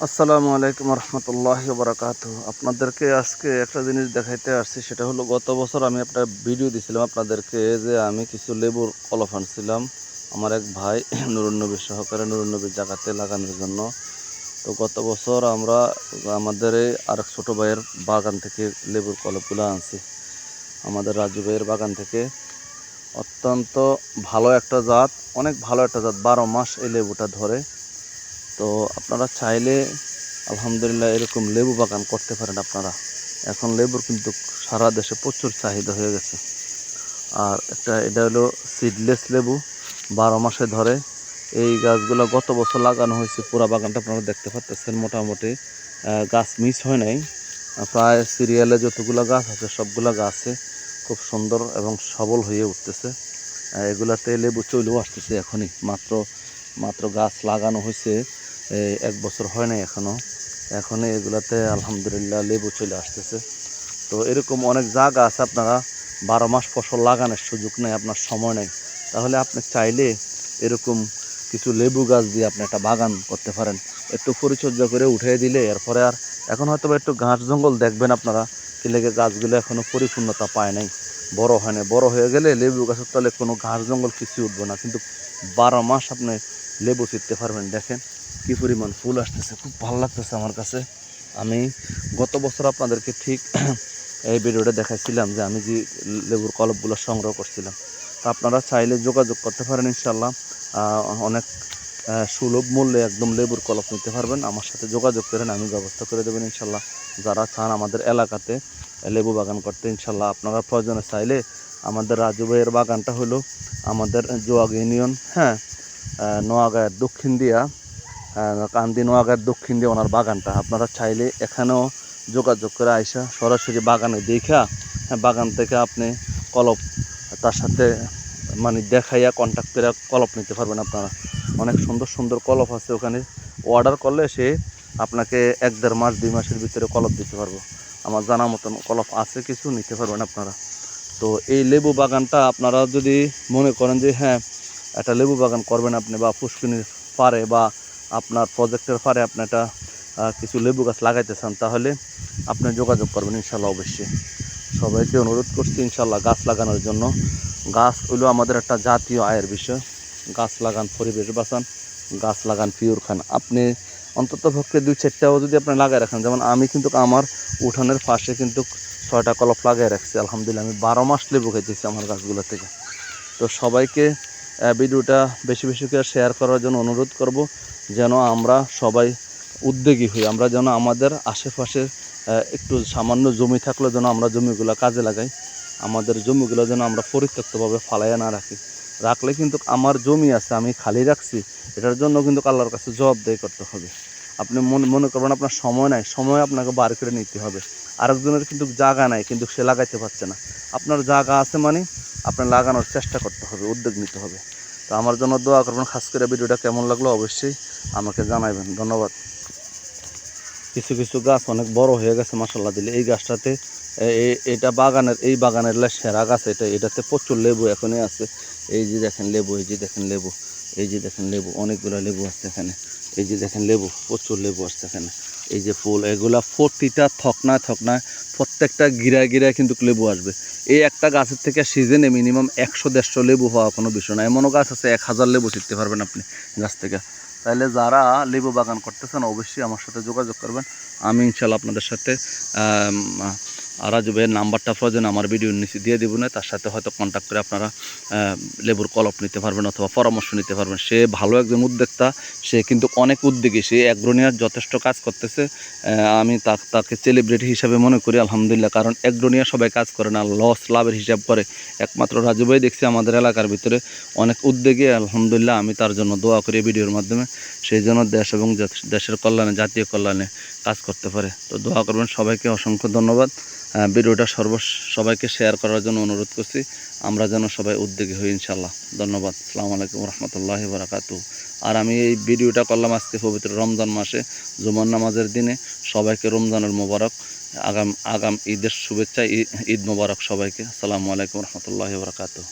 আসসালামু আলাইকুম রহমতুল্লাহি ওয়া বারাকাতুহু। আপনাদেরকে আজকে একটা জিনিস দেখাইতে আসছি, সেটা হলো গত বছর আমি একটা ভিডিও দিছিলাম আপনাদেরকে যে আমি কিছু লেবুর কলম আনছিলাম আমার এক ভাই নুরুন্নবী সহকারে নুরুন্নবীর জায়গাতে লাগানোর জন্য। তো গত বছর আমরা আমাদের এই আরেক ছোটো ভাইয়ের বাগান থেকে লেবুর কলমগুলো আনছি, আমাদের রাজু ভাইয়ের বাগান থেকে। অত্যন্ত ভালো একটা জাত, অনেক ভালো একটা জাত, 12 মাস এই লেবুটা ধরে। তো আপনারা চাইলে আলহামদুলিল্লাহ এরকম লেবু বাগান করতে পারেন আপনারা। এখন লেবুর কিন্তু সারা দেশে প্রচুর চাহিদা হয়ে গেছে। আর এটা হলো সিডলেস লেবু, 12 মাসে ধরে। এই গাছগুলো গত বছর লাগানো হয়েছে, পুরো বাগানটা আপনারা দেখতে পাচ্ছেন। মোটামুটি গাছ মিস হয় নাই, প্রায় সিরিয়ালে যতগুলো গাছ আছে সবগুলো গাছে খুব সুন্দর এবং সবল হয়ে উঠতেছে। এগুলাতে লেবু চলেও আসতেছে এখনই, মাত্র গাছ লাগানো হয়েছে, 1 বছর হয় নাই এখনই এগুলাতে আলহামদুলিল্লাহ লেবু চলে আসতেছে। তো এরকম অনেক জায়গা আছে, আপনারা 12 মাস ফসল লাগানোর সুযোগ নেই, আপনার সময় নেই, তাহলে আপনি চাইলে এরকম কিছু লেবু গাছ দিয়ে আপনি একটা বাগান করতে পারেন। একটু পরিচর্যা করে উঠিয়ে দিলে এরপরে আর এখন হয়তো একটু ঘাস জঙ্গল দেখবেন আপনারা, কি লেগে গাছগুলো এখনও পরিপূর্ণতা পায় নাই, বড় হয় না। বড় হয়ে গেলে লেবু গাছের তলে কোনো ঘাস জঙ্গল কিছু উঠবে না, কিন্তু 12 মাস আপনি লেবু চিনতে পারবেন। দেখেন কি পরিমাণ ফুল আসতেছে, খুব ভালো লাগতেছে আমার কাছে। আমি গত বছর আপনাদেরকে ঠিক এই ভিডিওটা দেখাইছিলাম যে আমি যে লেবুর কলমগুলো সংগ্রহ করছিলাম। তো আপনারা চাইলে যোগাযোগ করতে পারেন ইনশাল্লাহ। অনেক সুলভ মূল্যে একদম লেবুর কলম নিতে পারবেন। আমার সাথে যোগাযোগ করেন, আমি ব্যবস্থা করে দেবেন ইনশাল্লাহ। যারা চান আমাদের এলাকাতে লেবু বাগান করতে, ইনশাল্লাহ আপনারা প্রয়োজনে চাইলে আমাদের রাজু ভাইয়ের বাগানটা হলো আমাদের জোয়াগ ইউনিয়ন, হ্যাঁ, নোয়াগাঁয়ের দক্ষিণ দিয়া, কান্দি নোয়াগাঁয়ের দক্ষিণ দিয়ে ওনার বাগানটা। আপনারা চাইলে এখানেও যোগাযোগ করে আইসা সরাসরি বাগানে দেখা, হ্যাঁ, বাগান থেকে আপনি কলপ তার সাথে মানে দেখাইয়া কন্ট্যাক্ট করে কলপ নিতে পারবেন আপনারা। অনেক সুন্দর সুন্দর কলপ আছে ওখানে, অর্ডার করলে সে আপনাকে 1-1.5 মাস 2 মাসের ভিতরে কলপ দিতে পারবো। আমার জানা মতন কলপ আছে, কিছু নিতে পারবেন আপনারা। তো এই লেবু বাগানটা আপনারা যদি মনে করেন যে হ্যাঁ একটা লেবু বাগান করবেন আপনি, বা পুষ্কিনির পারে বা আপনার প্রজেক্টের পারে আপনি একটা কিছু লেবু গাছ লাগাইতে চান, তাহলে আপনি যোগাযোগ করবেন ইনশাল্লাহ। অবশ্যই সবাইকে অনুরোধ করছি ইনশাল্লাহ গাছ লাগানোর জন্য। গাছ হলো আমাদের একটা জাতীয় আয়ের বিষয়। গাছ লাগান, পরিবেশ বাঁচান, গাছ লাগান, পিওর খান। আপনি অন্তত পক্ষে 2-4টাও যদি আপনি লাগাই রাখেন, যেমন আমি কিন্তু আমার উঠানের পাশে কিন্তু 6টা কলপ লাগাই রাখছি আলহামদুলিল্লাহ। আমি 12 মাস লেবু খাইতেছি আমার গাছগুলো থেকে। তো সবাইকে ভিডিওটা বেশি বেশি করে শেয়ার করার জন্য অনুরোধ করব, যেন আমরা সবাই উদ্যোগী হই। আমরা যেন আমাদের আশেপাশে একটু সামান্য জমি থাকলে যেন আমরা জমিগুলো কাজে লাগাই। আমাদের জমিগুলো যেন আমরা পরিত্যক্তভাবে ফালাইয়া না রাখি। রাখলে কিন্তু আমার জমি আছে আমি খালি রাখছি, এটার জন্য কিন্তু আল্লাহর কাছে জবাবদেহি করতে হবে। আপনি মনে করবেন আপনার সময় নাই, সময় আপনাকে বার করে নিতে হবে। আরেকজনের কিন্তু জায়গা নাই, কিন্তু সে লাগাইতে পারছে না। আপনার জায়গা আছে মানে আপনার লাগানোর চেষ্টা করতে হবে, উদ্যোগ নিতে হবে। তো আমার জন্য দোয়া করবেন। খাস করে ভিডিওটা কেমন লাগলো অবশ্যই আমাকে জানাবেন। ধন্যবাদ। কিছু কিছু গাছ অনেক বড় হয়ে গেছে মাশাআল্লাহ দিলে। এই গাছটাতে এটা বাগানের সেরা গাছ। এটাতে প্রচুর লেবু এখনই আছে। এই যে দেখেন লেবু, এই যে দেখেন লেবু, এই যে দেখেন লেবু, অনেকগুলো লেবু আসছে এখানে। এই যে দেখেন লেবু, প্রচুর লেবু আসছে এখানে। এই যে ফুল, এগুলা প্রতিটা থকনায় থকনায় প্রত্যেকটা গিরায় কিন্তু লেবু আসবে। এই একটা গাছের থেকে সিজনে মিনিমাম 100-150 লেবু হওয়া কোনো বিষয় না। এমনও গাছ আছে 1000 লেবু ছিটতে পারবেন আপনি গাছ থেকে। তাইলে যারা লেবু বাগান করতেছেন অবশ্যই আমার সাথে যোগাযোগ করবেন। আমি ইনশাল্লাহ আপনাদের সাথে রাজু ভাইয়ের নাম্বারটা প্রয়োজন আমার ভিডিওর নিচে দিয়ে দেবো না, তার সাথে হয়তো কন্ট্যাক্ট করে আপনারা লেবুর কলপ নিতে পারবেন অথবা পরামর্শ নিতে পারবেন। সে ভালো একজন উদ্যোক্তা, সে কিন্তু অনেক উদ্যোগী, সে অ্যাগ্রোনিয়ার যথেষ্ট কাজ করতেছে। আমি তাকে সেলিব্রিটি হিসাবে মনে করি আলহামদুলিল্লাহ। কারণ অ্যাগ্রোনিয়া সবাই কাজ করে না, লস লাভের হিসাব করে। একমাত্র রাজু ভাই দেখছি আমাদের এলাকার ভিতরে অনেক উদ্যোগী আলহামদুলিল্লাহ। আমি তার জন্য দোয়া করি ভিডিওর মাধ্যমে, সেই জন্য দেশ এবং দেশের কল্যাণে, জাতীয় কল্যাণে কাজ করতে পারে। তো দোয়া করবেন। সবাইকে অসংখ্য ধন্যবাদ। ভিডিওটা সবাইকে শেয়ার করার জন্য অনুরোধ করছি, আমরা যেন সবাই উদ্যোগী হই ইনশাল্লাহ। ধন্যবাদ। আসসালামু আলাইকুম রহমতুল্লাহি ওয়া বারাকাতুহু। আর আমি এই ভিডিওটা করলাম আজকে পবিত্র রমজান মাসে, জুমার নামাজের দিনে। সবাইকে রমজানের মোবারক, আগাম ঈদের শুভেচ্ছা, ঈদ মোবারক সবাইকে। আসসালামু আলাইকুম রহমতুল্লাহি ওয়া বারাকাতুহু।